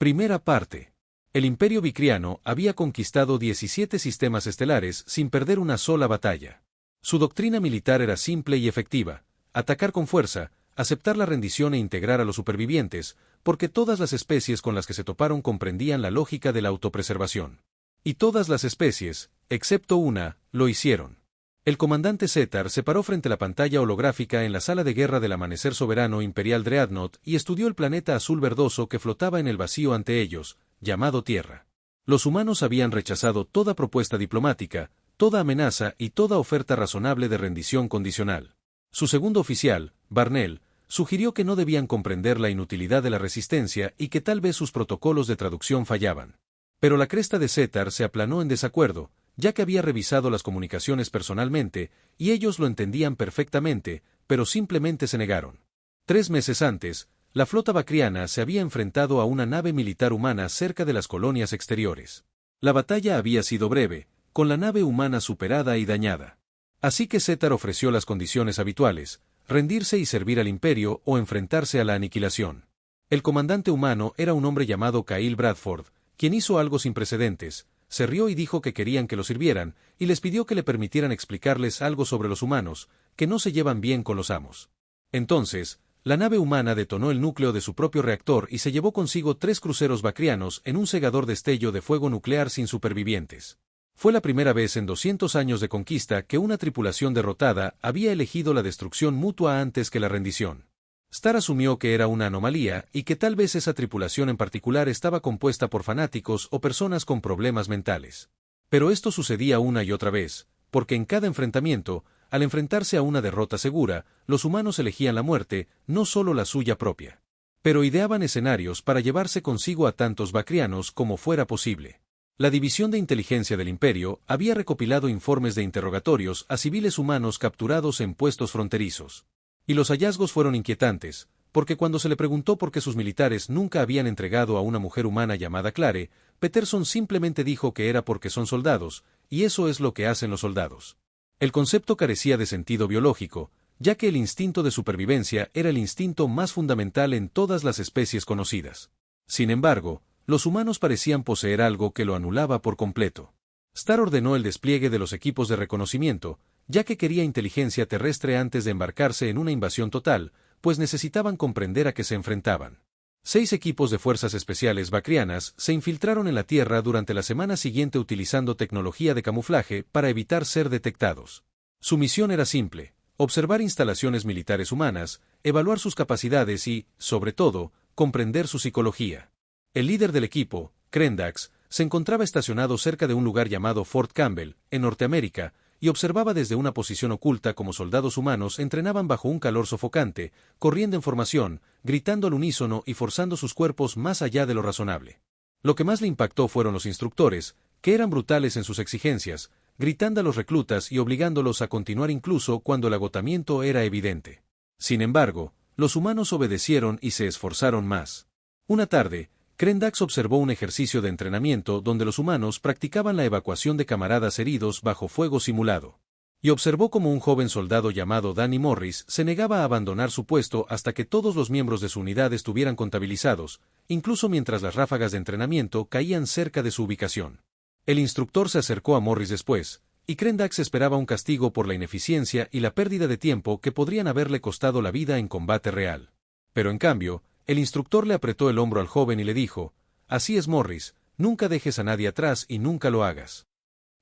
Primera parte. El Imperio Vicriano había conquistado 17 sistemas estelares sin perder una sola batalla. Su doctrina militar era simple y efectiva: atacar con fuerza, aceptar la rendición e integrar a los supervivientes, porque todas las especies con las que se toparon comprendían la lógica de la autopreservación. Y todas las especies, excepto una, lo hicieron. El comandante Zetar se paró frente a la pantalla holográfica en la sala de guerra del amanecer soberano imperial Dreadnought y estudió el planeta azul verdoso que flotaba en el vacío ante ellos, llamado Tierra. Los humanos habían rechazado toda propuesta diplomática, toda amenaza y toda oferta razonable de rendición condicional. Su segundo oficial, Barnell, sugirió que no debían comprender la inutilidad de la resistencia y que tal vez sus protocolos de traducción fallaban. Pero la cresta de Zetar se aplanó en desacuerdo, ya que había revisado las comunicaciones personalmente, y ellos lo entendían perfectamente, pero simplemente se negaron. 3 meses antes, la flota bacriana se había enfrentado a una nave militar humana cerca de las colonias exteriores. La batalla había sido breve, con la nave humana superada y dañada. Así que Zetar ofreció las condiciones habituales: rendirse y servir al Imperio o enfrentarse a la aniquilación. El comandante humano era un hombre llamado Kyle Bradford, quien hizo algo sin precedentes. Se rió y dijo que querían que lo sirvieran, y les pidió que le permitieran explicarles algo sobre los humanos, que no se llevan bien con los amos. Entonces, la nave humana detonó el núcleo de su propio reactor y se llevó consigo 3 cruceros bacrianos en un cegador destello de fuego nuclear sin supervivientes. Fue la primera vez en 200 años de conquista que una tripulación derrotada había elegido la destrucción mutua antes que la rendición. Star asumió que era una anomalía y que tal vez esa tripulación en particular estaba compuesta por fanáticos o personas con problemas mentales. Pero esto sucedía una y otra vez, porque en cada enfrentamiento, al enfrentarse a una derrota segura, los humanos elegían la muerte, no solo la suya propia. Pero ideaban escenarios para llevarse consigo a tantos bacrianos como fuera posible. La División de Inteligencia del Imperio había recopilado informes de interrogatorios a civiles humanos capturados en puestos fronterizos. Y los hallazgos fueron inquietantes, porque cuando se le preguntó por qué sus militares nunca habían entregado a una mujer humana llamada Clare, Peterson simplemente dijo que era porque son soldados, y eso es lo que hacen los soldados. El concepto carecía de sentido biológico, ya que el instinto de supervivencia era el instinto más fundamental en todas las especies conocidas. Sin embargo, los humanos parecían poseer algo que lo anulaba por completo. Star ordenó el despliegue de los equipos de reconocimiento, ya que quería inteligencia terrestre antes de embarcarse en una invasión total, pues necesitaban comprender a qué se enfrentaban. 6 equipos de fuerzas especiales bacrianas se infiltraron en la Tierra durante la semana siguiente utilizando tecnología de camuflaje para evitar ser detectados. Su misión era simple: observar instalaciones militares humanas, evaluar sus capacidades y, sobre todo, comprender su psicología. El líder del equipo, Krendax, se encontraba estacionado cerca de un lugar llamado Fort Campbell, en Norteamérica, y observaba desde una posición oculta cómo soldados humanos entrenaban bajo un calor sofocante, corriendo en formación, gritando al unísono y forzando sus cuerpos más allá de lo razonable. Lo que más le impactó fueron los instructores, que eran brutales en sus exigencias, gritando a los reclutas y obligándolos a continuar incluso cuando el agotamiento era evidente. Sin embargo, los humanos obedecieron y se esforzaron más. Una tarde, Krendax observó un ejercicio de entrenamiento donde los humanos practicaban la evacuación de camaradas heridos bajo fuego simulado. Y observó cómo un joven soldado llamado Danny Morris se negaba a abandonar su puesto hasta que todos los miembros de su unidad estuvieran contabilizados, incluso mientras las ráfagas de entrenamiento caían cerca de su ubicación. El instructor se acercó a Morris después, y Krendax esperaba un castigo por la ineficiencia y la pérdida de tiempo que podrían haberle costado la vida en combate real. Pero en cambio, el instructor le apretó el hombro al joven y le dijo: «Así es, Morris, nunca dejes a nadie atrás y nunca lo hagas».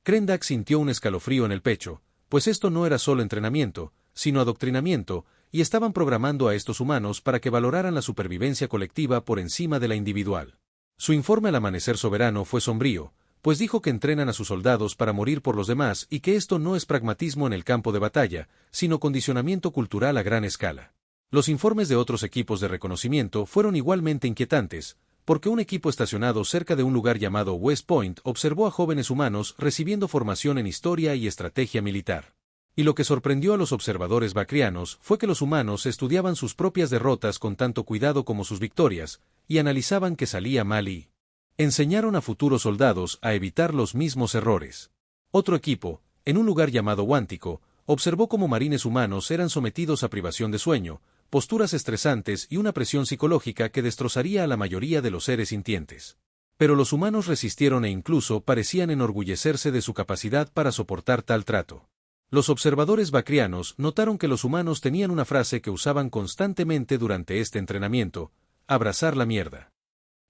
Krendax sintió un escalofrío en el pecho, pues esto no era solo entrenamiento, sino adoctrinamiento, y estaban programando a estos humanos para que valoraran la supervivencia colectiva por encima de la individual. Su informe al amanecer soberano fue sombrío, pues dijo que entrenan a sus soldados para morir por los demás y que esto no es pragmatismo en el campo de batalla, sino condicionamiento cultural a gran escala. Los informes de otros equipos de reconocimiento fueron igualmente inquietantes, porque un equipo estacionado cerca de un lugar llamado West Point observó a jóvenes humanos recibiendo formación en historia y estrategia militar. Y lo que sorprendió a los observadores bacrianos fue que los humanos estudiaban sus propias derrotas con tanto cuidado como sus victorias, y analizaban qué salía mal y enseñaron a futuros soldados a evitar los mismos errores. Otro equipo, en un lugar llamado Huántico, observó cómo marines humanos eran sometidos a privación de sueño, posturas estresantes y una presión psicológica que destrozaría a la mayoría de los seres sintientes. Pero los humanos resistieron e incluso parecían enorgullecerse de su capacidad para soportar tal trato. Los observadores bacrianos notaron que los humanos tenían una frase que usaban constantemente durante este entrenamiento: abrazar la mierda.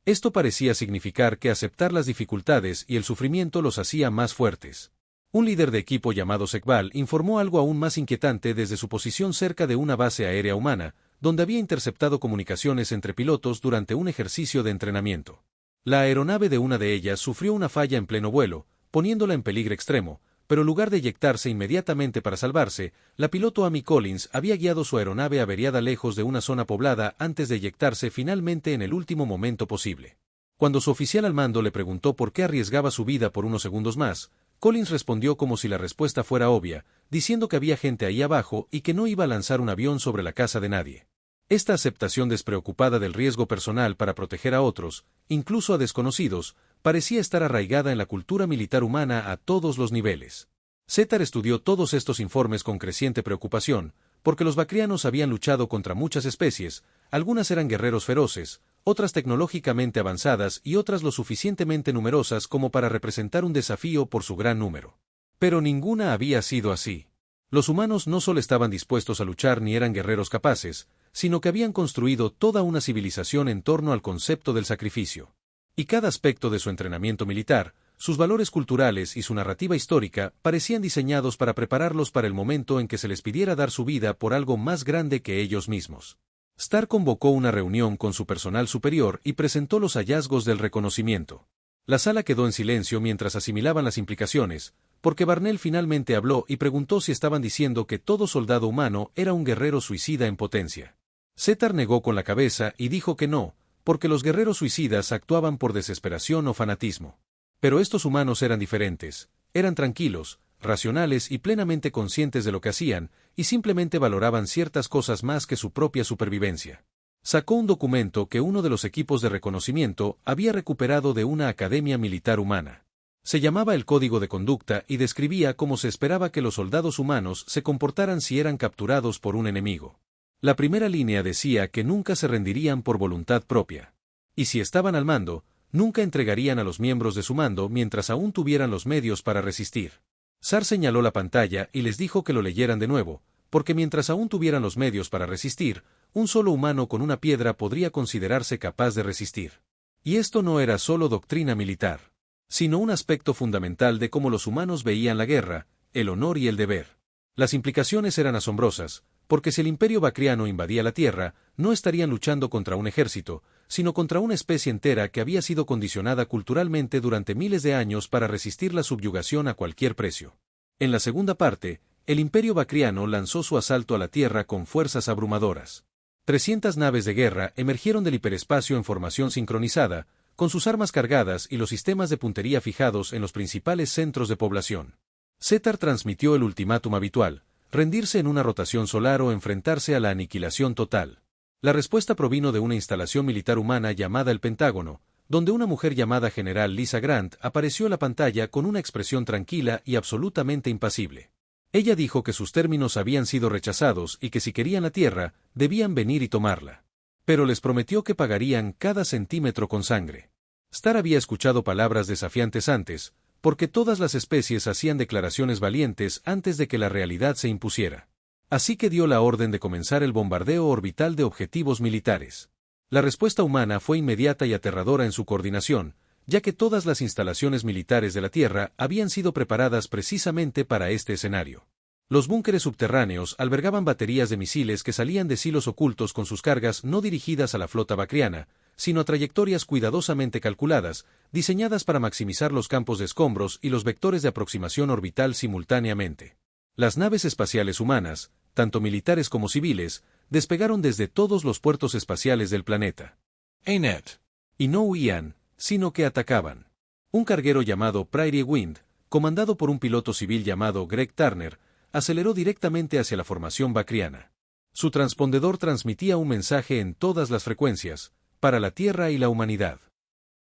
Esto parecía significar que aceptar las dificultades y el sufrimiento los hacía más fuertes. Un líder de equipo llamado Sekbal informó algo aún más inquietante desde su posición cerca de una base aérea humana, donde había interceptado comunicaciones entre pilotos durante un ejercicio de entrenamiento. La aeronave de una de ellas sufrió una falla en pleno vuelo, poniéndola en peligro extremo, pero en lugar de eyectarse inmediatamente para salvarse, la piloto Amy Collins había guiado su aeronave averiada lejos de una zona poblada antes de eyectarse finalmente en el último momento posible. Cuando su oficial al mando le preguntó por qué arriesgaba su vida por unos segundos más, Collins respondió como si la respuesta fuera obvia, diciendo que había gente ahí abajo y que no iba a lanzar un avión sobre la casa de nadie. Esta aceptación despreocupada del riesgo personal para proteger a otros, incluso a desconocidos, parecía estar arraigada en la cultura militar humana a todos los niveles. Zetar estudió todos estos informes con creciente preocupación, porque los bacrianos habían luchado contra muchas especies, algunas eran guerreros feroces, otras tecnológicamente avanzadas y otras lo suficientemente numerosas como para representar un desafío por su gran número. Pero ninguna había sido así. Los humanos no solo estaban dispuestos a luchar ni eran guerreros capaces, sino que habían construido toda una civilización en torno al concepto del sacrificio. Y cada aspecto de su entrenamiento militar, sus valores culturales y su narrativa histórica parecían diseñados para prepararlos para el momento en que se les pidiera dar su vida por algo más grande que ellos mismos. Starr convocó una reunión con su personal superior y presentó los hallazgos del reconocimiento. La sala quedó en silencio mientras asimilaban las implicaciones, porque Barnell finalmente habló y preguntó si estaban diciendo que todo soldado humano era un guerrero suicida en potencia. Zetar negó con la cabeza y dijo que no, porque los guerreros suicidas actuaban por desesperación o fanatismo. Pero estos humanos eran diferentes, eran tranquilos, racionales y plenamente conscientes de lo que hacían, y simplemente valoraban ciertas cosas más que su propia supervivencia. Sacó un documento que uno de los equipos de reconocimiento había recuperado de una academia militar humana. Se llamaba el Código de Conducta y describía cómo se esperaba que los soldados humanos se comportaran si eran capturados por un enemigo. La primera línea decía que nunca se rendirían por voluntad propia. Y si estaban al mando, nunca entregarían a los miembros de su mando mientras aún tuvieran los medios para resistir. Sar señaló la pantalla y les dijo que lo leyeran de nuevo, porque mientras aún tuvieran los medios para resistir, un solo humano con una piedra podría considerarse capaz de resistir. Y esto no era solo doctrina militar, sino un aspecto fundamental de cómo los humanos veían la guerra, el honor y el deber. Las implicaciones eran asombrosas, porque si el imperio bacriano invadía la Tierra, no estarían luchando contra un ejército, sino contra una especie entera que había sido condicionada culturalmente durante miles de años para resistir la subyugación a cualquier precio. En la segunda parte, el imperio bacriano lanzó su asalto a la Tierra con fuerzas abrumadoras. 300 naves de guerra emergieron del hiperespacio en formación sincronizada, con sus armas cargadas y los sistemas de puntería fijados en los principales centros de población. Zetar transmitió el ultimátum habitual: rendirse en una rotación solar o enfrentarse a la aniquilación total. La respuesta provino de una instalación militar humana llamada el Pentágono, donde una mujer llamada General Lisa Grant apareció en la pantalla con una expresión tranquila y absolutamente impasible. Ella dijo que sus términos habían sido rechazados y que si querían la Tierra, debían venir y tomarla. Pero les prometió que pagarían cada centímetro con sangre. Starr había escuchado palabras desafiantes antes, porque todas las especies hacían declaraciones valientes antes de que la realidad se impusiera. Así que dio la orden de comenzar el bombardeo orbital de objetivos militares. La respuesta humana fue inmediata y aterradora en su coordinación, ya que todas las instalaciones militares de la Tierra habían sido preparadas precisamente para este escenario. Los búnkeres subterráneos albergaban baterías de misiles que salían de silos ocultos con sus cargas no dirigidas a la flota bacriana, sino a trayectorias cuidadosamente calculadas, diseñadas para maximizar los campos de escombros y los vectores de aproximación orbital simultáneamente. Las naves espaciales humanas, tanto militares como civiles, despegaron desde todos los puertos espaciales del planeta. ANET. Y no huían, sino que atacaban. Un carguero llamado Prairie Wind, comandado por un piloto civil llamado Greg Turner, aceleró directamente hacia la formación bacriana. Su transpondedor transmitía un mensaje en todas las frecuencias, para la Tierra y la humanidad.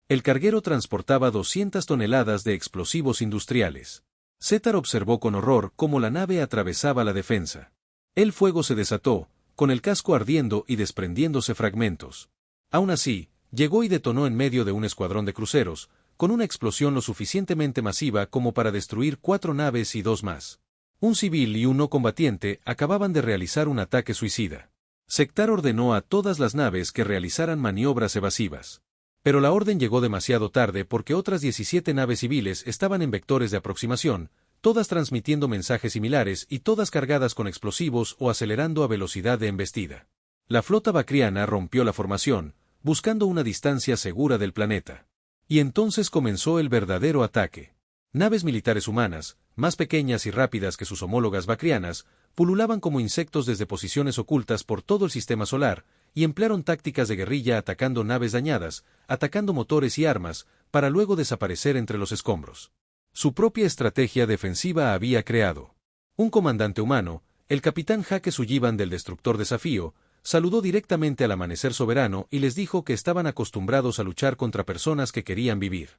El carguero transportaba 200 toneladas de explosivos industriales. Zetar observó con horror cómo la nave atravesaba la defensa. El fuego se desató, con el casco ardiendo y desprendiéndose fragmentos. Aún así, llegó y detonó en medio de un escuadrón de cruceros, con una explosión lo suficientemente masiva como para destruir 4 naves y 2 más. Un civil y un no combatiente acababan de realizar un ataque suicida. Sektar ordenó a todas las naves que realizaran maniobras evasivas. Pero la orden llegó demasiado tarde porque otras 17 naves civiles estaban en vectores de aproximación, todas transmitiendo mensajes similares y todas cargadas con explosivos o acelerando a velocidad de embestida. La flota bacriana rompió la formación, buscando una distancia segura del planeta. Y entonces comenzó el verdadero ataque. Naves militares humanas, más pequeñas y rápidas que sus homólogas bacrianas, pululaban como insectos desde posiciones ocultas por todo el sistema solar, y emplearon tácticas de guerrilla atacando naves dañadas, atacando motores y armas, para luego desaparecer entre los escombros. Su propia estrategia defensiva había creado. Un comandante humano, el capitán Jake Sullivan del destructor Desafío, saludó directamente al amanecer soberano y les dijo que estaban acostumbrados a luchar contra personas que querían vivir.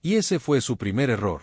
Y ese fue su primer error.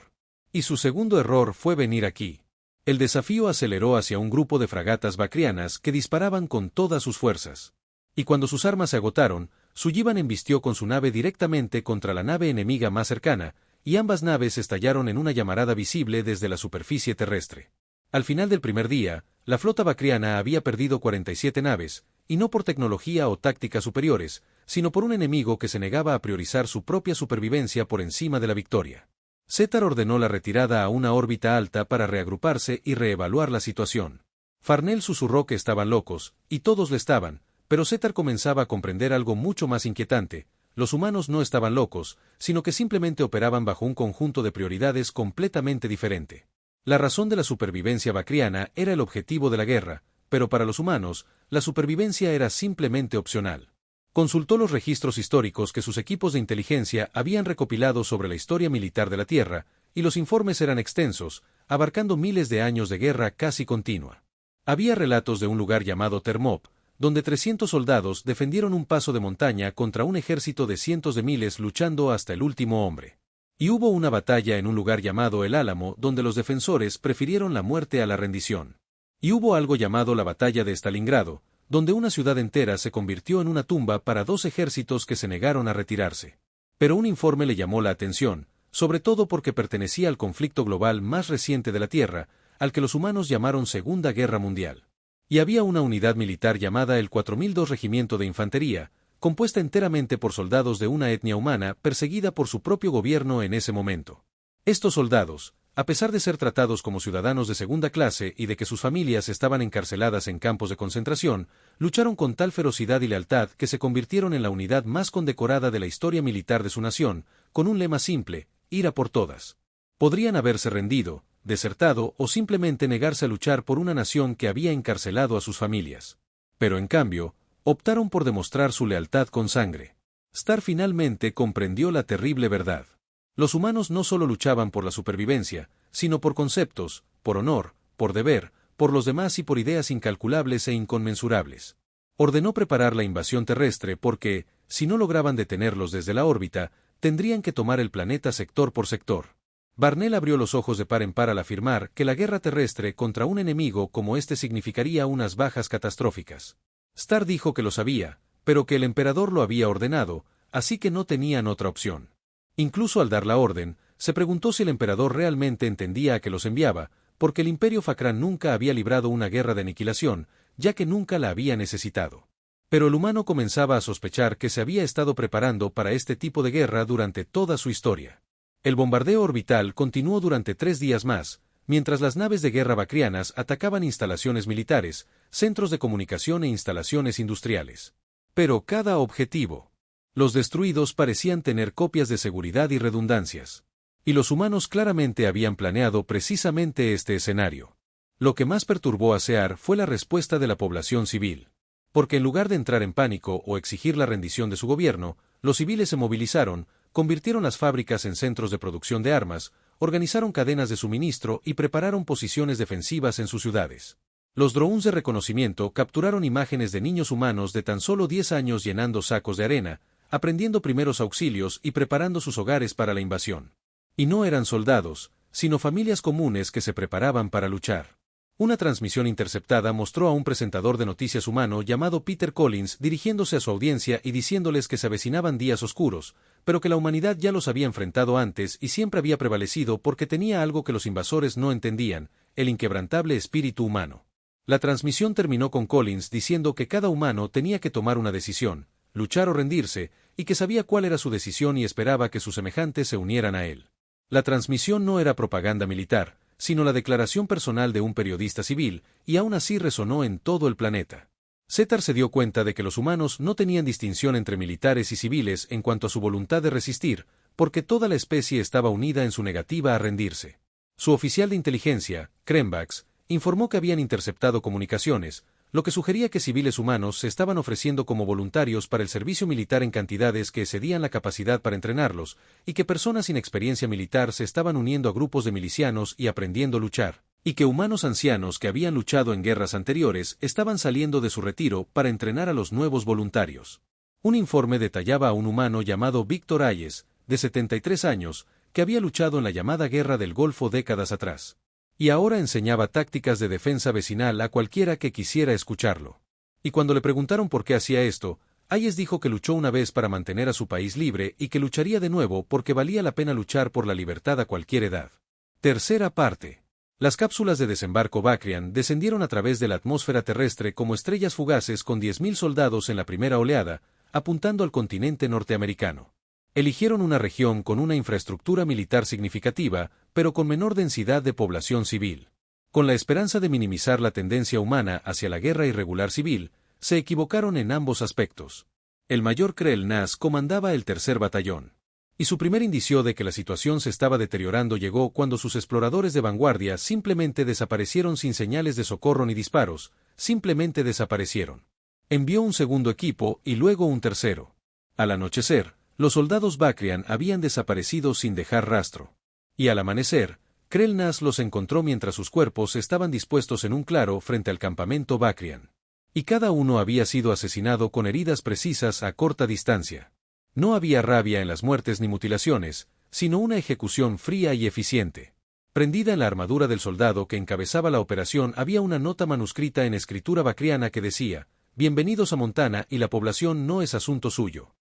Y su segundo error fue venir aquí. El Desafío aceleró hacia un grupo de fragatas bacrianas que disparaban con todas sus fuerzas. Y cuando sus armas se agotaron, Sullivan embistió con su nave directamente contra la nave enemiga más cercana, y ambas naves estallaron en una llamarada visible desde la superficie terrestre. Al final del primer día, la flota bacriana había perdido 47 naves, y no por tecnología o tácticas superiores, sino por un enemigo que se negaba a priorizar su propia supervivencia por encima de la victoria. Sektar ordenó la retirada a una órbita alta para reagruparse y reevaluar la situación. Farnell susurró que estaban locos, y todos lo estaban, pero Sektar comenzaba a comprender algo mucho más inquietante: los humanos no estaban locos, sino que simplemente operaban bajo un conjunto de prioridades completamente diferente. La razón de la supervivencia bacriana era el objetivo de la guerra, pero para los humanos, la supervivencia era simplemente opcional. Consultó los registros históricos que sus equipos de inteligencia habían recopilado sobre la historia militar de la Tierra, y los informes eran extensos, abarcando miles de años de guerra casi continua. Había relatos de un lugar llamado Termop, donde 300 soldados defendieron un paso de montaña contra un ejército de cientos de miles luchando hasta el último hombre. Y hubo una batalla en un lugar llamado El Álamo donde los defensores prefirieron la muerte a la rendición. Y hubo algo llamado la batalla de Stalingrado, donde una ciudad entera se convirtió en una tumba para 2 ejércitos que se negaron a retirarse. Pero un informe le llamó la atención, sobre todo porque pertenecía al conflicto global más reciente de la Tierra, al que los humanos llamaron Segunda Guerra Mundial. Y había una unidad militar llamada el 4002 Regimiento de Infantería, compuesta enteramente por soldados de una etnia humana perseguida por su propio gobierno en ese momento. Estos soldados, a pesar de ser tratados como ciudadanos de segunda clase y de que sus familias estaban encarceladas en campos de concentración, lucharon con tal ferocidad y lealtad que se convirtieron en la unidad más condecorada de la historia militar de su nación, con un lema simple: ir a por todas. Podrían haberse rendido, desertado o simplemente negarse a luchar por una nación que había encarcelado a sus familias. Pero en cambio, optaron por demostrar su lealtad con sangre. Star finalmente comprendió la terrible verdad. Los humanos no solo luchaban por la supervivencia, sino por conceptos, por honor, por deber, por los demás y por ideas incalculables e inconmensurables. Ordenó preparar la invasión terrestre porque, si no lograban detenerlos desde la órbita, tendrían que tomar el planeta sector por sector. Barnell abrió los ojos de par en par al afirmar que la guerra terrestre contra un enemigo como este significaría unas bajas catastróficas. Star dijo que lo sabía, pero que el emperador lo había ordenado, así que no tenían otra opción. Incluso al dar la orden, se preguntó si el emperador realmente entendía a qué los enviaba, porque el imperio Fakran nunca había librado una guerra de aniquilación, ya que nunca la había necesitado. Pero el humano comenzaba a sospechar que se había estado preparando para este tipo de guerra durante toda su historia. El bombardeo orbital continuó durante 3 días más, mientras las naves de guerra bacrianas atacaban instalaciones militares, centros de comunicación e instalaciones industriales. Pero cada objetivo. Los destruidos parecían tener copias de seguridad y redundancias. Y los humanos claramente habían planeado precisamente este escenario. Lo que más perturbó a Sear fue la respuesta de la población civil. Porque en lugar de entrar en pánico o exigir la rendición de su gobierno, los civiles se movilizaron, convirtieron las fábricas en centros de producción de armas, organizaron cadenas de suministro y prepararon posiciones defensivas en sus ciudades. Los drones de reconocimiento capturaron imágenes de niños humanos de tan solo 10 años llenando sacos de arena, aprendiendo primeros auxilios y preparando sus hogares para la invasión. Y no eran soldados, sino familias comunes que se preparaban para luchar. Una transmisión interceptada mostró a un presentador de noticias humano llamado Peter Collins dirigiéndose a su audiencia y diciéndoles que se avecinaban días oscuros, pero que la humanidad ya los había enfrentado antes y siempre había prevalecido porque tenía algo que los invasores no entendían, el inquebrantable espíritu humano. La transmisión terminó con Collins diciendo que cada humano tenía que tomar una decisión, luchar o rendirse, y que sabía cuál era su decisión y esperaba que sus semejantes se unieran a él. La transmisión no era propaganda militar, sino la declaración personal de un periodista civil, y aún así resonó en todo el planeta. Zetar se dio cuenta de que los humanos no tenían distinción entre militares y civiles en cuanto a su voluntad de resistir, porque toda la especie estaba unida en su negativa a rendirse. Su oficial de inteligencia, Krembax, informó que habían interceptado comunicaciones, lo que sugería que civiles humanos se estaban ofreciendo como voluntarios para el servicio militar en cantidades que excedían la capacidad para entrenarlos, y que personas sin experiencia militar se estaban uniendo a grupos de milicianos y aprendiendo a luchar, y que humanos ancianos que habían luchado en guerras anteriores estaban saliendo de su retiro para entrenar a los nuevos voluntarios. Un informe detallaba a un humano llamado Víctor Hayes, de 73 años, que había luchado en la llamada Guerra del Golfo décadas atrás. Y ahora enseñaba tácticas de defensa vecinal a cualquiera que quisiera escucharlo. Y cuando le preguntaron por qué hacía esto, Hayes dijo que luchó una vez para mantener a su país libre y que lucharía de nuevo porque valía la pena luchar por la libertad a cualquier edad. Tercera parte. Las cápsulas de desembarco Bakrian descendieron a través de la atmósfera terrestre como estrellas fugaces con 10.000 soldados en la primera oleada, apuntando al continente norteamericano. Eligieron una región con una infraestructura militar significativa, pero con menor densidad de población civil. Con la esperanza de minimizar la tendencia humana hacia la guerra irregular civil, se equivocaron en ambos aspectos. El mayor Krell Nas comandaba el tercer batallón. Y su primer indicio de que la situación se estaba deteriorando llegó cuando sus exploradores de vanguardia simplemente desaparecieron sin señales de socorro ni disparos, simplemente desaparecieron. Envió un segundo equipo y luego un tercero. Al anochecer, los soldados Bakrian habían desaparecido sin dejar rastro. Y al amanecer, Krell Nas los encontró mientras sus cuerpos estaban dispuestos en un claro frente al campamento Bakrian. Y cada uno había sido asesinado con heridas precisas a corta distancia. No había rabia en las muertes ni mutilaciones, sino una ejecución fría y eficiente. Prendida en la armadura del soldado que encabezaba la operación había una nota manuscrita en escritura bakriana que decía: «Bienvenidos a Montana y la población no es asunto suyo».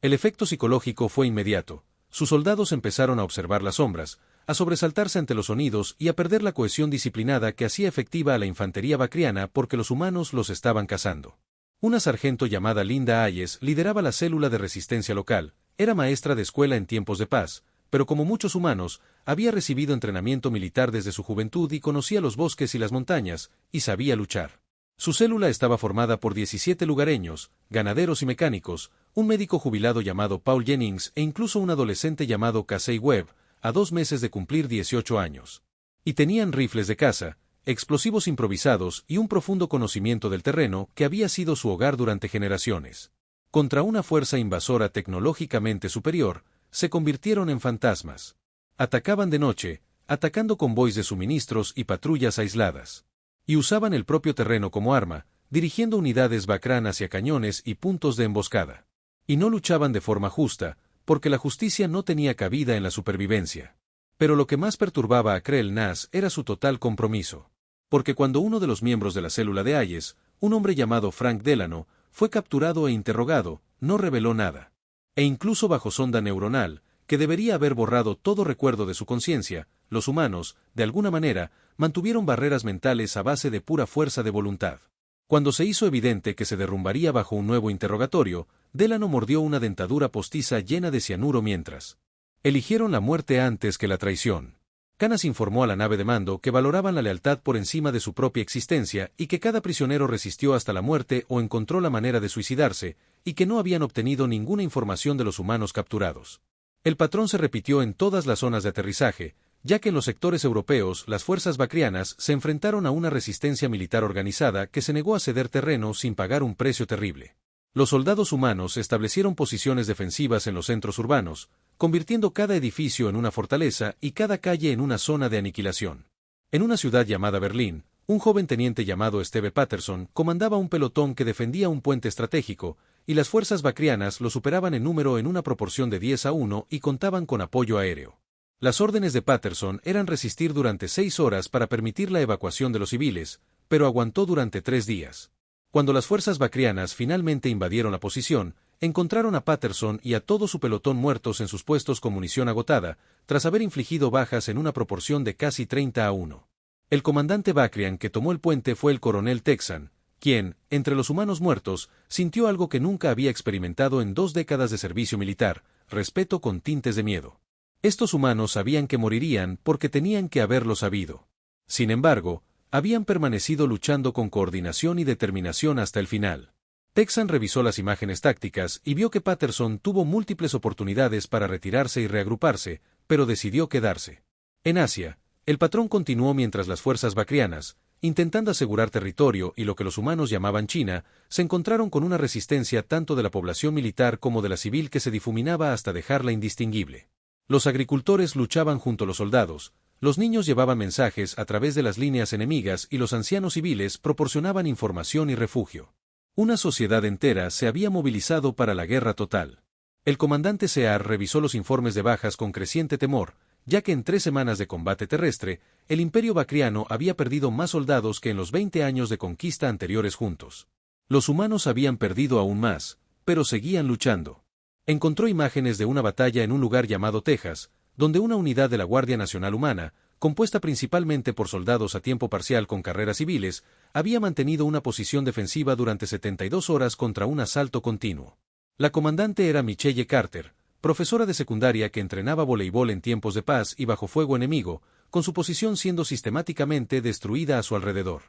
El efecto psicológico fue inmediato. Sus soldados empezaron a observar las sombras, a sobresaltarse ante los sonidos y a perder la cohesión disciplinada que hacía efectiva a la infantería bakriana porque los humanos los estaban cazando. Una sargento llamada Linda Hayes lideraba la célula de resistencia local, era maestra de escuela en tiempos de paz, pero como muchos humanos, había recibido entrenamiento militar desde su juventud y conocía los bosques y las montañas, y sabía luchar. Su célula estaba formada por 17 lugareños, ganaderos y mecánicos, un médico jubilado llamado Paul Jennings e incluso un adolescente llamado Casey Webb, a 2 meses de cumplir 18 años. Y tenían rifles de caza, explosivos improvisados y un profundo conocimiento del terreno que había sido su hogar durante generaciones. Contra una fuerza invasora tecnológicamente superior, se convirtieron en fantasmas. Atacaban de noche, atacando convoys de suministros y patrullas aisladas. Y usaban el propio terreno como arma, dirigiendo unidades Bakran hacia cañones y puntos de emboscada. Y no luchaban de forma justa, porque la justicia no tenía cabida en la supervivencia. Pero lo que más perturbaba a Krell Nas era su total compromiso. Porque cuando uno de los miembros de la célula de Hayes, un hombre llamado Frank Delano, fue capturado e interrogado, no reveló nada. E incluso bajo sonda neuronal, que debería haber borrado todo recuerdo de su conciencia, los humanos, de alguna manera, mantuvieron barreras mentales a base de pura fuerza de voluntad. Cuando se hizo evidente que se derrumbaría bajo un nuevo interrogatorio, Delano mordió una dentadura postiza llena de cianuro mientras. Eligieron la muerte antes que la traición. Canas informó a la nave de mando que valoraban la lealtad por encima de su propia existencia y que cada prisionero resistió hasta la muerte o encontró la manera de suicidarse, y que no habían obtenido ninguna información de los humanos capturados. El patrón se repitió en todas las zonas de aterrizaje, ya que en los sectores europeos las fuerzas bakrianas se enfrentaron a una resistencia militar organizada que se negó a ceder terreno sin pagar un precio terrible. Los soldados humanos establecieron posiciones defensivas en los centros urbanos, convirtiendo cada edificio en una fortaleza y cada calle en una zona de aniquilación. En una ciudad llamada Berlín, un joven teniente llamado Steve Patterson comandaba un pelotón que defendía un puente estratégico, y las fuerzas bakrianas lo superaban en número en una proporción de 10-1 y contaban con apoyo aéreo. Las órdenes de Patterson eran resistir durante 6 horas para permitir la evacuación de los civiles, pero aguantó durante 3 días. Cuando las fuerzas bacrianas finalmente invadieron la posición, encontraron a Patterson y a todo su pelotón muertos en sus puestos con munición agotada, tras haber infligido bajas en una proporción de casi 30-1. El comandante Bacrian que tomó el puente fue el coronel Texan, quien, entre los humanos muertos, sintió algo que nunca había experimentado en 2 décadas de servicio militar: respeto con tintes de miedo. Estos humanos sabían que morirían porque tenían que haberlo sabido. Sin embargo, habían permanecido luchando con coordinación y determinación hasta el final. Texan revisó las imágenes tácticas y vio que Patterson tuvo múltiples oportunidades para retirarse y reagruparse, pero decidió quedarse. En Asia, el patrón continuó mientras las fuerzas bacrianas, intentando asegurar territorio y lo que los humanos llamaban China, se encontraron con una resistencia tanto de la población militar como de la civil que se difuminaba hasta dejarla indistinguible. Los agricultores luchaban junto a los soldados, los niños llevaban mensajes a través de las líneas enemigas y los ancianos civiles proporcionaban información y refugio. Una sociedad entera se había movilizado para la guerra total. El comandante Sear revisó los informes de bajas con creciente temor, ya que en 3 semanas de combate terrestre, el Imperio Bacriano había perdido más soldados que en los 20 años de conquista anteriores juntos. Los humanos habían perdido aún más, pero seguían luchando. Encontró imágenes de una batalla en un lugar llamado Texas, donde una unidad de la Guardia Nacional Humana, compuesta principalmente por soldados a tiempo parcial con carreras civiles, había mantenido una posición defensiva durante 72 horas contra un asalto continuo. La comandante era Michelle Carter, profesora de secundaria que entrenaba voleibol en tiempos de paz y bajo fuego enemigo, con su posición siendo sistemáticamente destruida a su alrededor.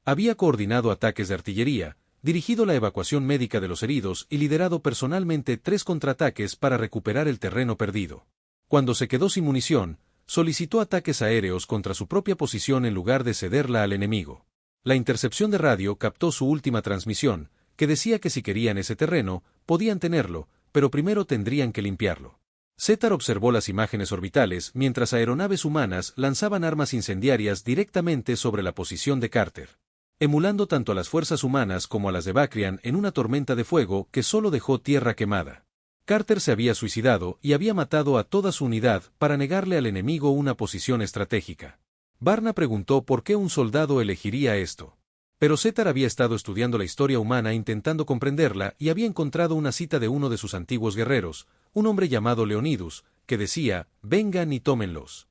Había coordinado ataques de artillería, dirigido la evacuación médica de los heridos y liderado personalmente 3 contraataques para recuperar el terreno perdido. Cuando se quedó sin munición, solicitó ataques aéreos contra su propia posición en lugar de cederla al enemigo. La intercepción de radio captó su última transmisión, que decía que si querían ese terreno, podían tenerlo, pero primero tendrían que limpiarlo. Setar observó las imágenes orbitales mientras aeronaves humanas lanzaban armas incendiarias directamente sobre la posición de Carter, emulando tanto a las fuerzas humanas como a las de Bacrian en una tormenta de fuego que solo dejó tierra quemada. Carter se había suicidado y había matado a toda su unidad para negarle al enemigo una posición estratégica. Barna preguntó por qué un soldado elegiría esto. Pero Setar había estado estudiando la historia humana intentando comprenderla y había encontrado una cita de uno de sus antiguos guerreros, un hombre llamado Leonidas, que decía: «Vengan y tómenlos».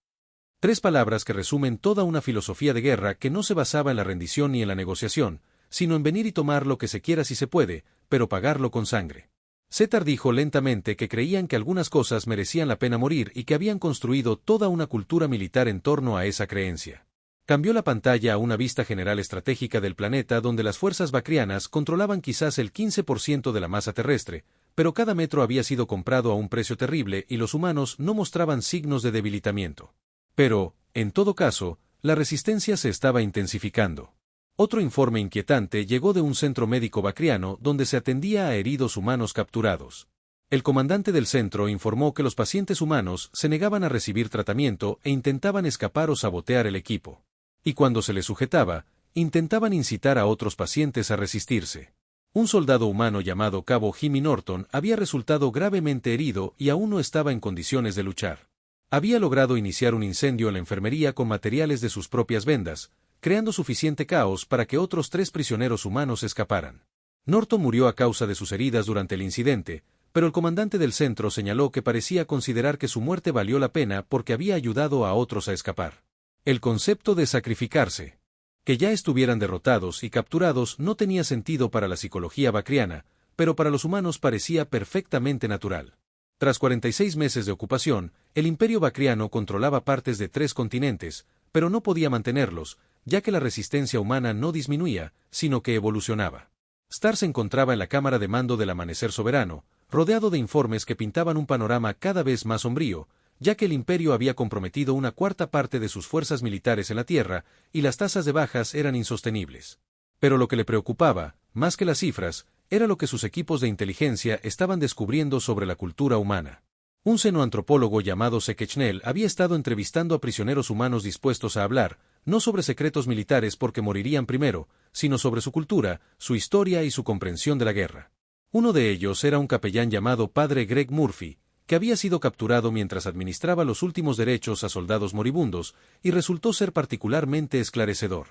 3 palabras que resumen toda una filosofía de guerra que no se basaba en la rendición ni en la negociación, sino en venir y tomar lo que se quiera si se puede, pero pagarlo con sangre. Setar dijo lentamente que creían que algunas cosas merecían la pena morir y que habían construido toda una cultura militar en torno a esa creencia. Cambió la pantalla a una vista general estratégica del planeta donde las fuerzas bacrianas controlaban quizás el 15% de la masa terrestre, pero cada metro había sido comprado a un precio terrible y los humanos no mostraban signos de debilitamiento. Pero, en todo caso, la resistencia se estaba intensificando. Otro informe inquietante llegó de un centro médico bacriano donde se atendía a heridos humanos capturados. El comandante del centro informó que los pacientes humanos se negaban a recibir tratamiento e intentaban escapar o sabotear el equipo. Y cuando se les sujetaba, intentaban incitar a otros pacientes a resistirse. Un soldado humano llamado Cabo Jimmy Norton había resultado gravemente herido y aún no estaba en condiciones de luchar. Había logrado iniciar un incendio en la enfermería con materiales de sus propias vendas, creando suficiente caos para que otros 3 prisioneros humanos escaparan. Norton murió a causa de sus heridas durante el incidente, pero el comandante del centro señaló que parecía considerar que su muerte valió la pena porque había ayudado a otros a escapar. El concepto de sacrificarse. Que ya estuvieran derrotados y capturados no tenía sentido para la psicología bacriana, pero para los humanos parecía perfectamente natural. Tras 46 meses de ocupación, el Imperio Bacriano controlaba partes de 3 continentes, pero no podía mantenerlos, ya que la resistencia humana no disminuía, sino que evolucionaba. Starr se encontraba en la cámara de mando del Amanecer Soberano, rodeado de informes que pintaban un panorama cada vez más sombrío, ya que el Imperio había comprometido una 1/4 parte de sus fuerzas militares en la Tierra, y las tasas de bajas eran insostenibles. Pero lo que le preocupaba, más que las cifras, era lo que sus equipos de inteligencia estaban descubriendo sobre la cultura humana. Un xenoantropólogo llamado Sekechnel había estado entrevistando a prisioneros humanos dispuestos a hablar, no sobre secretos militares porque morirían primero, sino sobre su cultura, su historia y su comprensión de la guerra. Uno de ellos era un capellán llamado Padre Greg Murphy, que había sido capturado mientras administraba los últimos derechos a soldados moribundos, y resultó ser particularmente esclarecedor.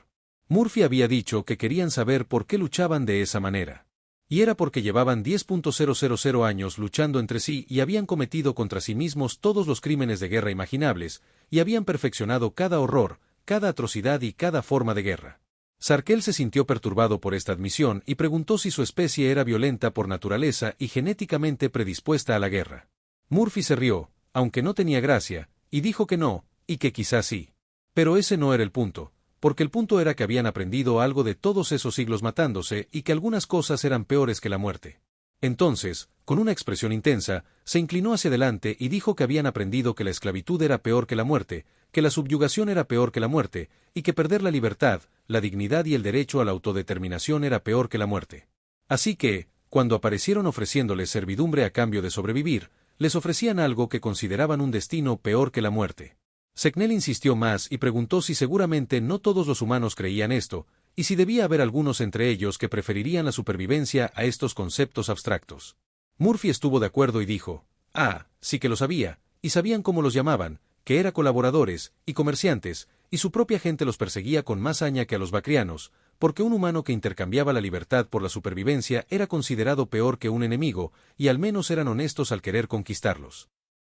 Murphy había dicho que querían saber por qué luchaban de esa manera. Y era porque llevaban 10.000 años luchando entre sí y habían cometido contra sí mismos todos los crímenes de guerra imaginables, y habían perfeccionado cada horror, cada atrocidad y cada forma de guerra. Sarkel se sintió perturbado por esta admisión y preguntó si su especie era violenta por naturaleza y genéticamente predispuesta a la guerra. Murphy se rió, aunque no tenía gracia, y dijo que no, y que quizás sí. Pero ese no era el punto, porque el punto era que habían aprendido algo de todos esos siglos matándose y que algunas cosas eran peores que la muerte. Entonces, con una expresión intensa, se inclinó hacia adelante y dijo que habían aprendido que la esclavitud era peor que la muerte, que la subyugación era peor que la muerte, y que perder la libertad, la dignidad y el derecho a la autodeterminación era peor que la muerte. Así que, cuando aparecieron ofreciéndoles servidumbre a cambio de sobrevivir, les ofrecían algo que consideraban un destino peor que la muerte. Secknell insistió más y preguntó si seguramente no todos los humanos creían esto, y si debía haber algunos entre ellos que preferirían la supervivencia a estos conceptos abstractos. Murphy estuvo de acuerdo y dijo, sí que lo sabía, y sabían cómo los llamaban, que eran colaboradores y comerciantes, y su propia gente los perseguía con más saña que a los bacrianos, porque un humano que intercambiaba la libertad por la supervivencia era considerado peor que un enemigo, y al menos eran honestos al querer conquistarlos.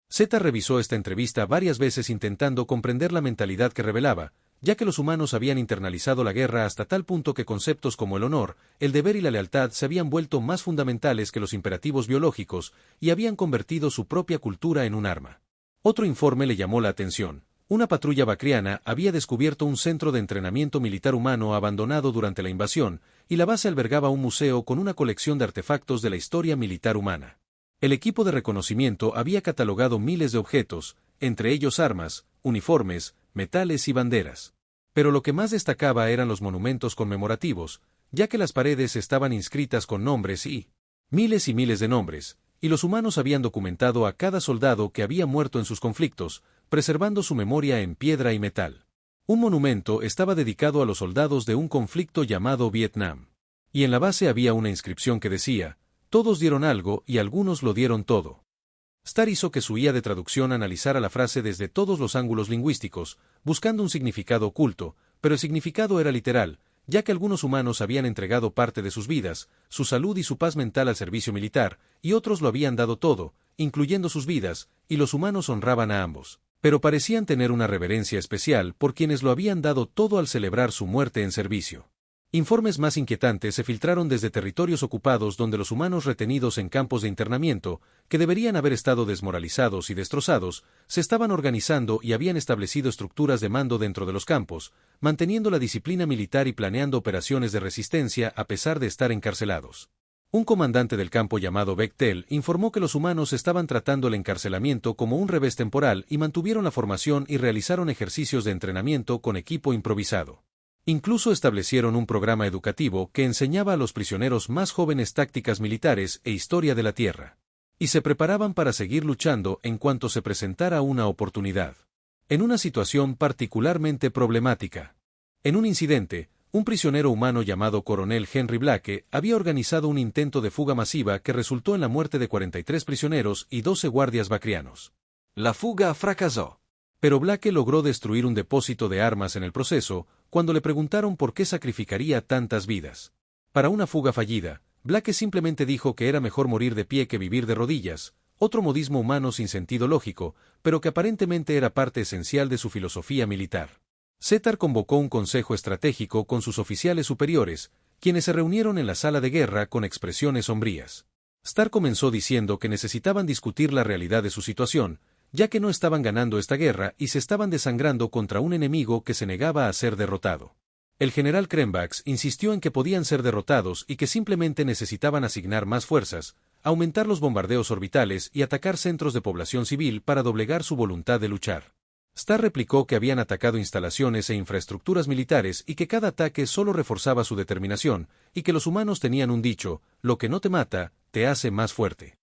Zeta revisó esta entrevista varias veces intentando comprender la mentalidad que revelaba, ya que los humanos habían internalizado la guerra hasta tal punto que conceptos como el honor, el deber y la lealtad se habían vuelto más fundamentales que los imperativos biológicos y habían convertido su propia cultura en un arma. Otro informe le llamó la atención. Una patrulla bacriana había descubierto un centro de entrenamiento militar humano abandonado durante la invasión, y la base albergaba un museo con una colección de artefactos de la historia militar humana. El equipo de reconocimiento había catalogado miles de objetos, entre ellos armas, uniformes, metales y banderas. Pero lo que más destacaba eran los monumentos conmemorativos, ya que las paredes estaban inscritas con nombres y miles de nombres, y los humanos habían documentado a cada soldado que había muerto en sus conflictos, preservando su memoria en piedra y metal. Un monumento estaba dedicado a los soldados de un conflicto llamado Vietnam. Y en la base había una inscripción que decía, todos dieron algo y algunos lo dieron todo. Starr hizo que su IA de traducción analizara la frase desde todos los ángulos lingüísticos, buscando un significado oculto, pero el significado era literal, ya que algunos humanos habían entregado parte de sus vidas, su salud y su paz mental al servicio militar, y otros lo habían dado todo, incluyendo sus vidas, y los humanos honraban a ambos. Pero parecían tener una reverencia especial por quienes lo habían dado todo al celebrar su muerte en servicio. Informes más inquietantes se filtraron desde territorios ocupados donde los humanos retenidos en campos de internamiento, que deberían haber estado desmoralizados y destrozados, se estaban organizando y habían establecido estructuras de mando dentro de los campos, manteniendo la disciplina militar y planeando operaciones de resistencia a pesar de estar encarcelados. Un comandante del campo llamado Bechtel informó que los humanos estaban tratando el encarcelamiento como un revés temporal y mantuvieron la formación y realizaron ejercicios de entrenamiento con equipo improvisado. Incluso establecieron un programa educativo que enseñaba a los prisioneros más jóvenes tácticas militares e historia de la tierra. Y se preparaban para seguir luchando en cuanto se presentara una oportunidad. En una situación particularmente problemática. En un incidente, un prisionero humano llamado Coronel Henry Blake había organizado un intento de fuga masiva que resultó en la muerte de 43 prisioneros y 12 guardias bacrianos. La fuga fracasó. Pero Blake logró destruir un depósito de armas en el proceso, cuando le preguntaron por qué sacrificaría tantas vidas. Para una fuga fallida, Blake simplemente dijo que era mejor morir de pie que vivir de rodillas, otro modismo humano sin sentido lógico, pero que aparentemente era parte esencial de su filosofía militar. Zetar convocó un consejo estratégico con sus oficiales superiores, quienes se reunieron en la sala de guerra con expresiones sombrías. Starr comenzó diciendo que necesitaban discutir la realidad de su situación, ya que no estaban ganando esta guerra y se estaban desangrando contra un enemigo que se negaba a ser derrotado. El general Krembax insistió en que podían ser derrotados y que simplemente necesitaban asignar más fuerzas, aumentar los bombardeos orbitales y atacar centros de población civil para doblegar su voluntad de luchar. Starr replicó que habían atacado instalaciones e infraestructuras militares y que cada ataque solo reforzaba su determinación, y que los humanos tenían un dicho, lo que no te mata, te hace más fuerte.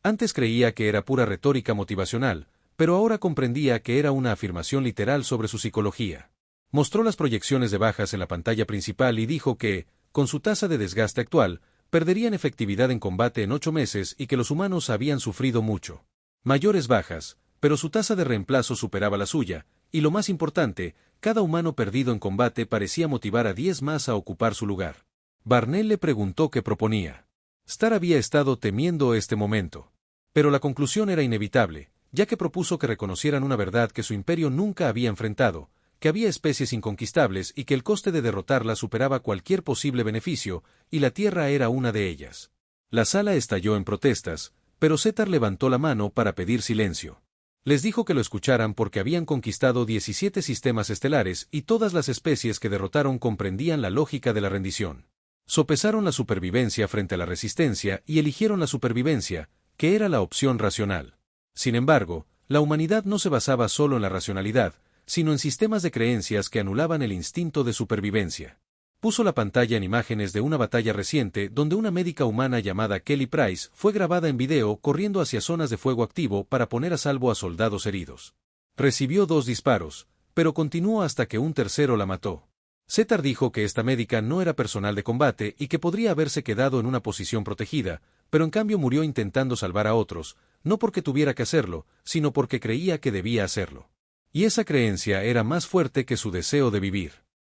Antes creía que era pura retórica motivacional, pero ahora comprendía que era una afirmación literal sobre su psicología. Mostró las proyecciones de bajas en la pantalla principal y dijo que, con su tasa de desgaste actual, perderían efectividad en combate en 8 meses y que los humanos habían sufrido mucho. mayores bajas, pero su tasa de reemplazo superaba la suya, y lo más importante, cada humano perdido en combate parecía motivar a 10 más a ocupar su lugar. Barnell le preguntó qué proponía. Starr había estado temiendo este momento. Pero la conclusión era inevitable, ya que propuso que reconocieran una verdad que su imperio nunca había enfrentado, que había especies inconquistables y que el coste de derrotarlas superaba cualquier posible beneficio, y la Tierra era una de ellas. La sala estalló en protestas, pero Setar levantó la mano para pedir silencio. Les dijo que lo escucharan porque habían conquistado 17 sistemas estelares y todas las especies que derrotaron comprendían la lógica de la rendición. Sopesaron la supervivencia frente a la resistencia y eligieron la supervivencia, que era la opción racional. Sin embargo, la humanidad no se basaba solo en la racionalidad, sino en sistemas de creencias que anulaban el instinto de supervivencia. Puso la pantalla en imágenes de una batalla reciente donde una médica humana llamada Kelly Price fue grabada en video corriendo hacia zonas de fuego activo para poner a salvo a soldados heridos. Recibió 2 disparos, pero continuó hasta que un tercero la mató. Setar dijo que esta médica no era personal de combate y que podría haberse quedado en una posición protegida, pero en cambio murió intentando salvar a otros, no porque tuviera que hacerlo, sino porque creía que debía hacerlo. Y esa creencia era más fuerte que su deseo de vivir.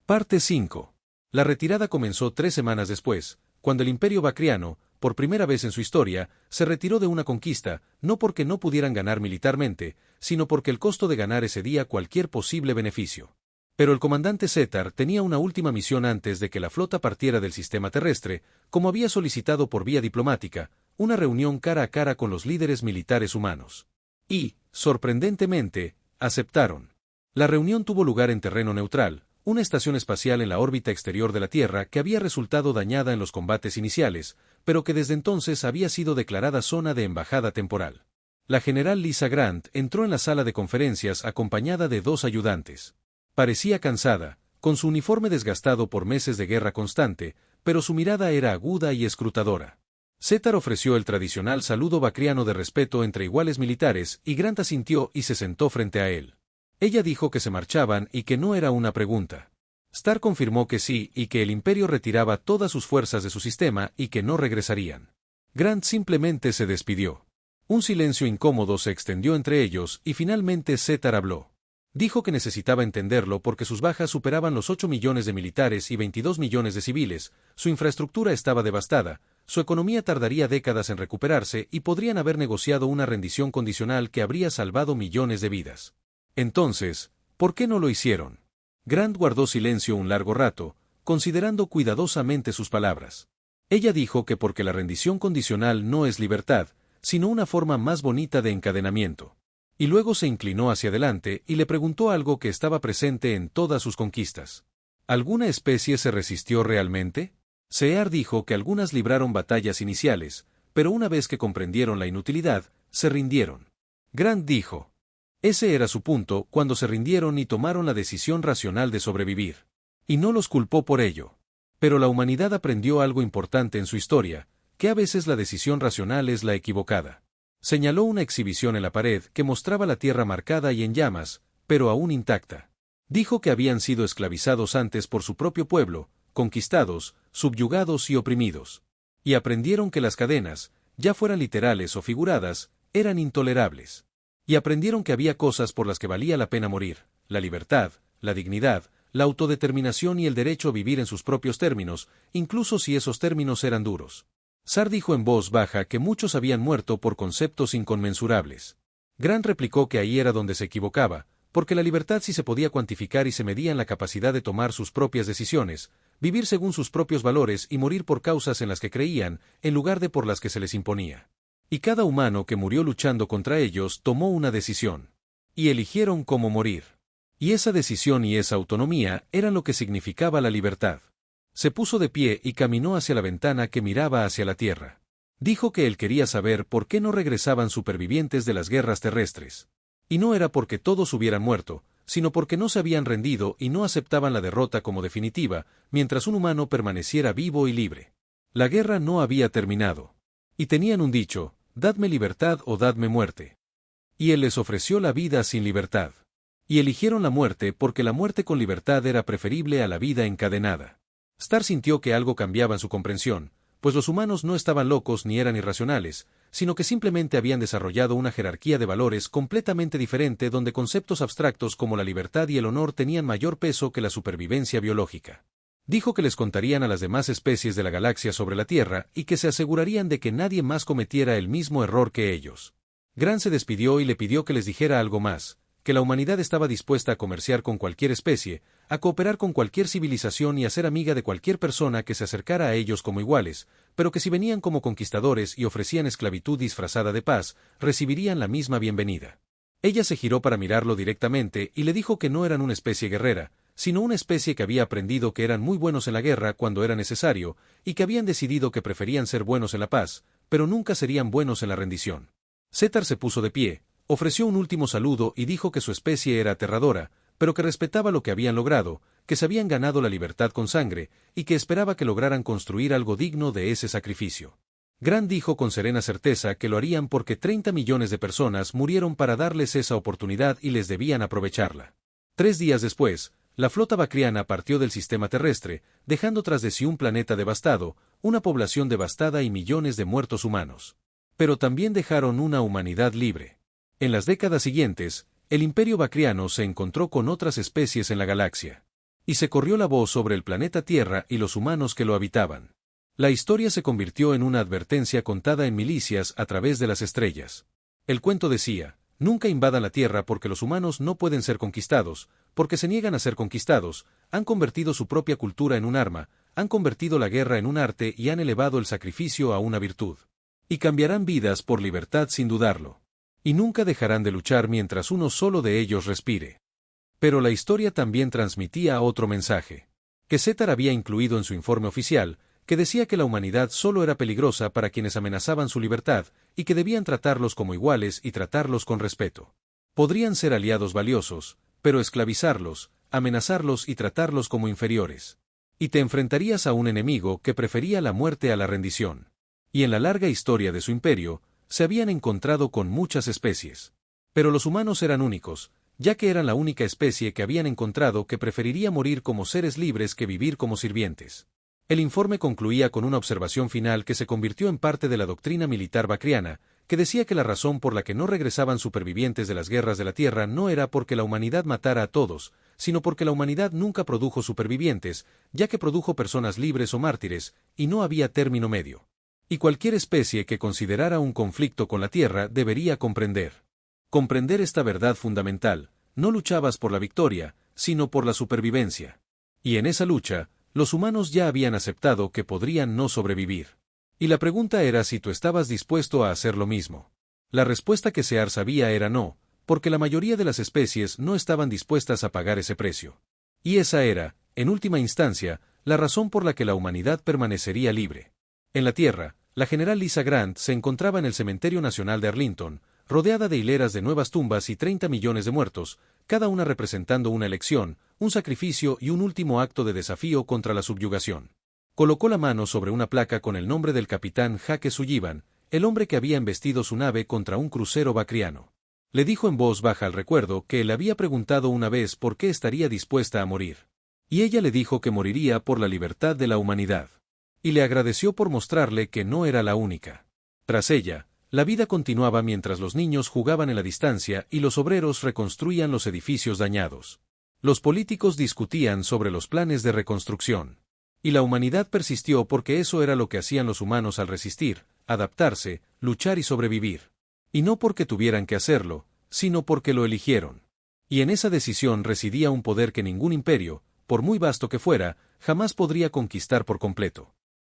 Parte 5. La retirada comenzó 3 semanas después, cuando el Imperio Bacriano, por primera vez en su historia, se retiró de una conquista, no porque no pudieran ganar militarmente, sino porque el costo de ganar excedía cualquier posible beneficio. Pero el comandante Setar tenía una última misión antes de que la flota partiera del sistema terrestre, como había solicitado por vía diplomática, una reunión cara a cara con los líderes militares humanos. Y, sorprendentemente, aceptaron. La reunión tuvo lugar en terreno neutral, una estación espacial en la órbita exterior de la Tierra que había resultado dañada en los combates iniciales, pero que desde entonces había sido declarada zona de embajada temporal. La general Lisa Grant entró en la sala de conferencias acompañada de 2 ayudantes. Parecía cansada, con su uniforme desgastado por meses de guerra constante, pero su mirada era aguda y escrutadora. Setar ofreció el tradicional saludo bacriano de respeto entre iguales militares y Grant asintió y se sentó frente a él. Ella dijo que se marchaban y que no era una pregunta. Starr confirmó que sí y que el Imperio retiraba todas sus fuerzas de su sistema y que no regresarían. Grant simplemente se despidió. Un silencio incómodo se extendió entre ellos y finalmente Setar habló. Dijo que necesitaba entenderlo porque sus bajas superaban los 8 millones de militares y 22 millones de civiles, su infraestructura estaba devastada, su economía tardaría décadas en recuperarse y podrían haber negociado una rendición condicional que habría salvado millones de vidas. Entonces, ¿por qué no lo hicieron? Grant guardó silencio un largo rato, considerando cuidadosamente sus palabras. Ella dijo que porque la rendición condicional no es libertad, sino una forma más bonita de encadenamiento. Y luego se inclinó hacia adelante y le preguntó algo que estaba presente en todas sus conquistas. ¿Alguna especie se resistió realmente? Sear dijo que algunas libraron batallas iniciales, pero una vez que comprendieron la inutilidad, se rindieron. Grant dijo. Ese era su punto cuando se rindieron y tomaron la decisión racional de sobrevivir. Y no los culpó por ello. Pero la humanidad aprendió algo importante en su historia, que a veces la decisión racional es la equivocada. Señaló una exhibición en la pared que mostraba la tierra marcada y en llamas, pero aún intacta. Dijo que habían sido esclavizados antes por su propio pueblo, conquistados, subyugados y oprimidos. Y aprendieron que las cadenas, ya fueran literales o figuradas, eran intolerables. Y aprendieron que había cosas por las que valía la pena morir: la libertad, la dignidad, la autodeterminación y el derecho a vivir en sus propios términos, incluso si esos términos eran duros. Sarr dijo en voz baja que muchos habían muerto por conceptos inconmensurables. Grant replicó que ahí era donde se equivocaba, porque la libertad sí se podía cuantificar y se medía en la capacidad de tomar sus propias decisiones, vivir según sus propios valores y morir por causas en las que creían, en lugar de por las que se les imponía. Y cada humano que murió luchando contra ellos tomó una decisión. Y eligieron cómo morir. Y esa decisión y esa autonomía eran lo que significaba la libertad. Se puso de pie y caminó hacia la ventana que miraba hacia la tierra. Dijo que él quería saber por qué no regresaban supervivientes de las guerras terrestres. Y no era porque todos hubieran muerto, sino porque no se habían rendido y no aceptaban la derrota como definitiva, mientras un humano permaneciera vivo y libre. La guerra no había terminado. Y tenían un dicho: dadme libertad o dadme muerte. Y él les ofreció la vida sin libertad. Y eligieron la muerte porque la muerte con libertad era preferible a la vida encadenada. Starr sintió que algo cambiaba en su comprensión, pues los humanos no estaban locos ni eran irracionales, sino que simplemente habían desarrollado una jerarquía de valores completamente diferente donde conceptos abstractos como la libertad y el honor tenían mayor peso que la supervivencia biológica. Dijo que les contarían a las demás especies de la galaxia sobre la Tierra y que se asegurarían de que nadie más cometiera el mismo error que ellos. Grant se despidió y le pidió que les dijera algo más, que la humanidad estaba dispuesta a comerciar con cualquier especie, a cooperar con cualquier civilización y a ser amiga de cualquier persona que se acercara a ellos como iguales, pero que si venían como conquistadores y ofrecían esclavitud disfrazada de paz, recibirían la misma bienvenida. Ella se giró para mirarlo directamente y le dijo que no eran una especie guerrera, sino una especie que había aprendido que eran muy buenos en la guerra cuando era necesario, y que habían decidido que preferían ser buenos en la paz, pero nunca serían buenos en la rendición. Setar se puso de pie, ofreció un último saludo y dijo que su especie era aterradora, pero que respetaba lo que habían logrado, que se habían ganado la libertad con sangre, y que esperaba que lograran construir algo digno de ese sacrificio. Grant dijo con serena certeza que lo harían porque 30 millones de personas murieron para darles esa oportunidad y les debían aprovecharla. 3 días después, la flota bacriana partió del sistema terrestre, dejando tras de sí un planeta devastado, una población devastada y millones de muertos humanos. Pero también dejaron una humanidad libre. En las décadas siguientes, el Imperio Bacriano se encontró con otras especies en la galaxia. Y se corrió la voz sobre el planeta Tierra y los humanos que lo habitaban. La historia se convirtió en una advertencia contada en milicias a través de las estrellas. El cuento decía: nunca invadan la Tierra porque los humanos no pueden ser conquistados, porque se niegan a ser conquistados, han convertido su propia cultura en un arma, han convertido la guerra en un arte y han elevado el sacrificio a una virtud. Y cambiarán vidas por libertad sin dudarlo. Y nunca dejarán de luchar mientras uno solo de ellos respire. Pero la historia también transmitía otro mensaje, que Setar había incluido en su informe oficial, que decía que la humanidad solo era peligrosa para quienes amenazaban su libertad, y que debían tratarlos como iguales y tratarlos con respeto. Podrían ser aliados valiosos, pero esclavizarlos, amenazarlos y tratarlos como inferiores. Y te enfrentarías a un enemigo que prefería la muerte a la rendición. Y en la larga historia de su imperio, se habían encontrado con muchas especies. Pero los humanos eran únicos, ya que eran la única especie que habían encontrado que preferiría morir como seres libres que vivir como sirvientes. El informe concluía con una observación final que se convirtió en parte de la doctrina militar bacriana, que decía que la razón por la que no regresaban supervivientes de las guerras de la Tierra no era porque la humanidad matara a todos, sino porque la humanidad nunca produjo supervivientes, ya que produjo personas libres o mártires, y no había término medio. Y cualquier especie que considerara un conflicto con la Tierra debería comprender esta verdad fundamental: no luchabas por la victoria, sino por la supervivencia. Y en esa lucha, los humanos ya habían aceptado que podrían no sobrevivir. Y la pregunta era si tú estabas dispuesto a hacer lo mismo. La respuesta que Sear sabía era no, porque la mayoría de las especies no estaban dispuestas a pagar ese precio. Y esa era, en última instancia, la razón por la que la humanidad permanecería libre. En la Tierra, la general Lisa Grant se encontraba en el Cementerio Nacional de Arlington, rodeada de hileras de nuevas tumbas y 30 millones de muertos, cada una representando una elección, un sacrificio y un último acto de desafío contra la subyugación. Colocó la mano sobre una placa con el nombre del capitán Jake Sullivan, el hombre que había embestido su nave contra un crucero bacriano. Le dijo en voz baja al recuerdo que le había preguntado una vez por qué estaría dispuesta a morir. Y ella le dijo que moriría por la libertad de la humanidad. Y le agradeció por mostrarle que no era la única. Tras ella, la vida continuaba mientras los niños jugaban en la distancia y los obreros reconstruían los edificios dañados. Los políticos discutían sobre los planes de reconstrucción. Y la humanidad persistió porque eso era lo que hacían los humanos al resistir, adaptarse, luchar y sobrevivir. Y no porque tuvieran que hacerlo, sino porque lo eligieron. Y en esa decisión residía un poder que ningún imperio, por muy vasto que fuera, jamás podría conquistar por completo.